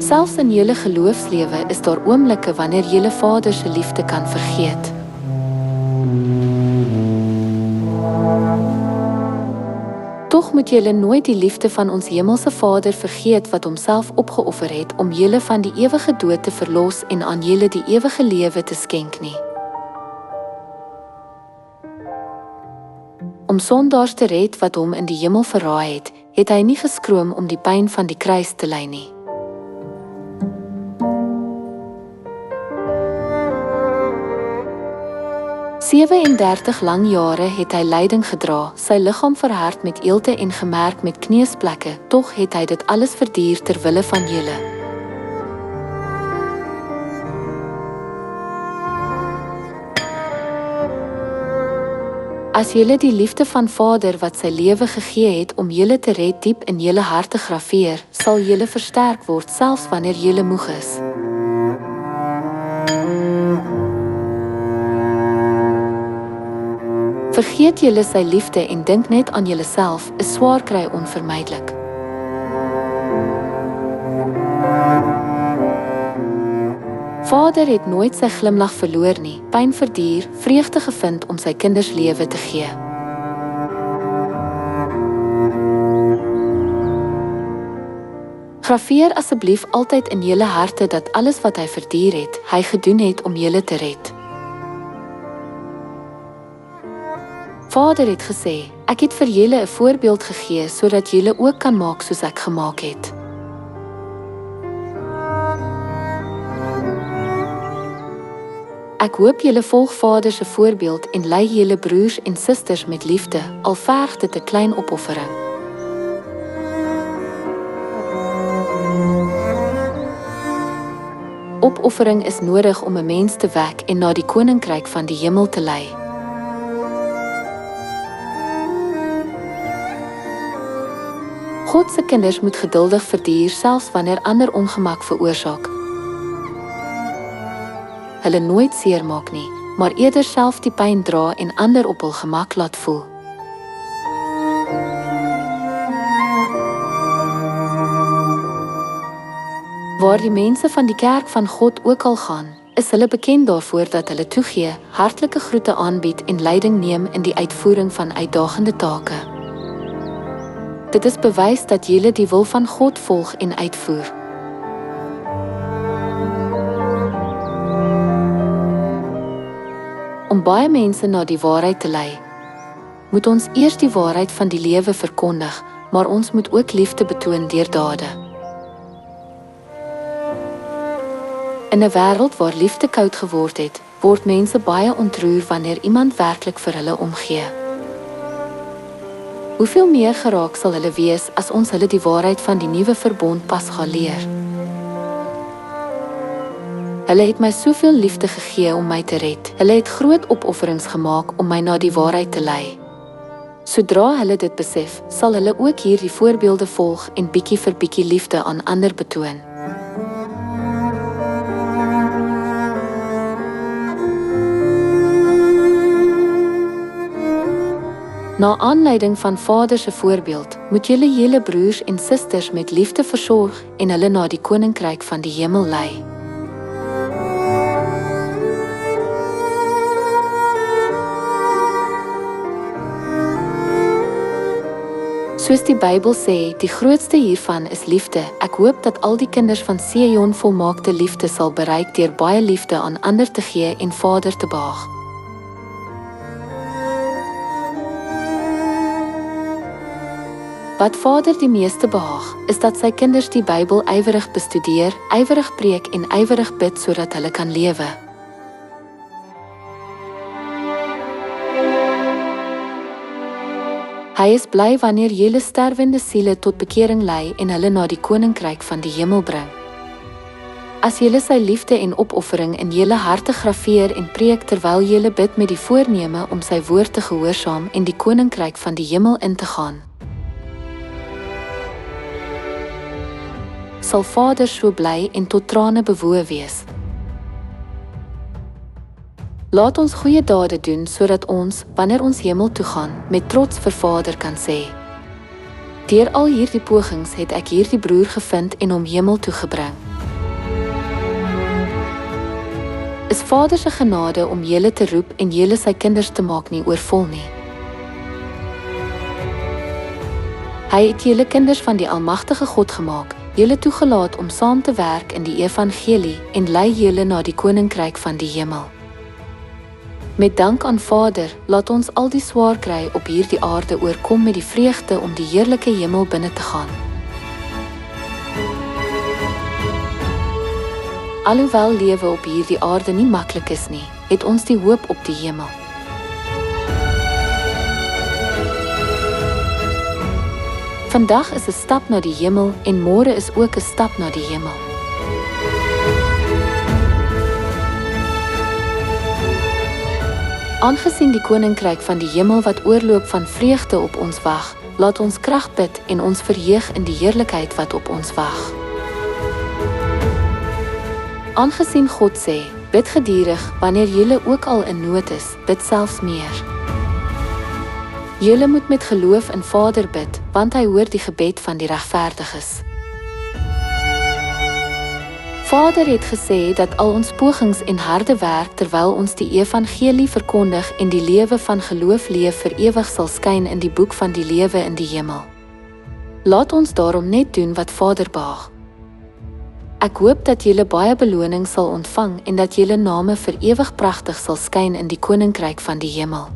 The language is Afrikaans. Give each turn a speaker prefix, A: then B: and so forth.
A: Selfs in julle geloofslewe is daar oomblikke wanneer julle Vader se liefde kan vergeet. Tog moet julle nooit die liefde van ons hemelse Vader vergeet wat homself opgeoffer het om julle van die ewige dood te verlos en aan julle die ewige lewe te skenk nie. Om sondaars te red wat hom in die hemel verraai het, het hy nie geskroom om die pyn van die kruis te ly nie. Sewe en 30 lang jare het hy lyding gedra, sy liggaam verhard met eelte en gemerk met kneusplekke, tog het hy dit alles verduur ter wille van julle. As julle die liefde van Vader wat sy lewe gegee het om julle te red diep in julle harte graveer, sal julle versterk word selfs wanneer julle moeg is. Vergeet julle sy liefde en dink net aan julleself, 'n swaar kry onvermydelik. Vader het nooit sy glimlag verloor nie, pyn verduur, vreugde gevind om sy kinders lewe te gee. Graveer asseblief altyd in julle harte dat alles wat hy verduur het, hy gedoen het om julle te red. Vader het gesê, ek het vir julle 'n voorbeeld gegee sodat julle ook kan maak soos ek gemaak het. Ek hoop julle volg Vader se voorbeeld en lei julle broers en susters met liefde, al verg dit 'n klein opoffering. Opoffering is nodig om 'n mens te wek en na die koninkryk van die hemel te lei. God se kinders moet geduldig verduur selfs wanneer ander ongemak veroorsaak. Hulle nooit seermaak nie, maar eerder self die pyn dra en ander op hul gemak laat voel. Waar die mense van die kerk van God ook al gaan, is hulle bekend daarvoor dat hulle toegee, hartlike groete aanbied en leiding neem in die uitvoering van uitdagende take. Dit is bewys dat julle die wil van God volg en uitvoer. Om baie mense na die waarheid te lei, moet ons eers die waarheid van die lewe verkondig, maar ons moet ook liefde betoon deur dade. In 'n wêreld waar liefde koud geword het, word mense baie ontroer wanneer iemand werklik vir hulle omgee. Hoeveel meer geraak sal hulle wees as ons hulle die waarheid van die nuwe verbond pas gaan leer. Hulle het my soveel liefde gegee om my te red. Hulle het groot opofferings gemaak om my na die waarheid te lei. Sodra hulle dit besef, sal hulle ook hierdie voorbeelde volg en bietjie vir bietjie liefde aan ander betoon. Na aanleiding van Vader se voorbeeld, moet julle julle broers en susters met liefde versorg en hulle na die koninkryk van die hemel lei. Soos die Bybel sê, die grootste hiervan is liefde. Ek hoop dat al die kinders van Sion volmaakte liefde sal bereik deur baie liefde aan ander te gee en Vader te behaag. Wat Vader die meeste behaag, is dat sy kinders die Bybel ywerig bestudeer, ywerig preek en ywerig bid sodat hulle kan lewe. Hy is bly wanneer julle sterwende siele tot bekering lei en hulle na die koninkryk van die hemel bring. As julle sy liefde en opoffering in julle harte graveer en preek terwyl julle bid met die voorneme om sy woord te gehoorsaam en die koninkryk van die hemel in te gaan, sal Vader so bly en tot trane bewoe wees. Laat ons goeie dade doen sodat ons, wanneer ons hemel toe gaan, met trots vir Vader kan sê: Deur al hierdie pogings het ek hierdie broer gevind en hom hemel toe gebring. is Vader se genade om julle te roep en julle sy kinders te maak nie oorvol nie. Hy het julle kinders van die almagtige God gemaak, julle toegelaat om saam te werk in die evangelie en lei julle na die koninkryk van die hemel. Met dank aan Vader, laat ons al die swaar kry op hierdie aarde oorkom met die vreugde om die heerlike hemel binne te gaan. Alhoewel lewe op hierdie aarde nie maklik is nie, het ons die hoop op die hemel. Vandag is 'n stap na die hemel en môre is ook 'n stap na die hemel. Aangesien die koninkryk van die hemel wat oorloop van vreugde op ons wag, laat ons krag bid en ons verheug in die heerlikheid wat op ons wag. Aangesien God sê, bid geduldig wanneer julle ook al in nood is, bid selfs meer. Julle moet met geloof in Vader bid, want hy hoor die gebed van die regverdiges. Vader het gesê dat al ons pogings en harde werk terwyl ons die evangelie verkondig en die lewe van geloof leef vir ewig sal skyn in die boek van die lewe in die hemel. Laat ons daarom net doen wat Vader behaag. Ek hoop dat julle baie beloning sal ontvang en dat julle name vir ewig pragtig sal skyn in die koninkryk van die hemel.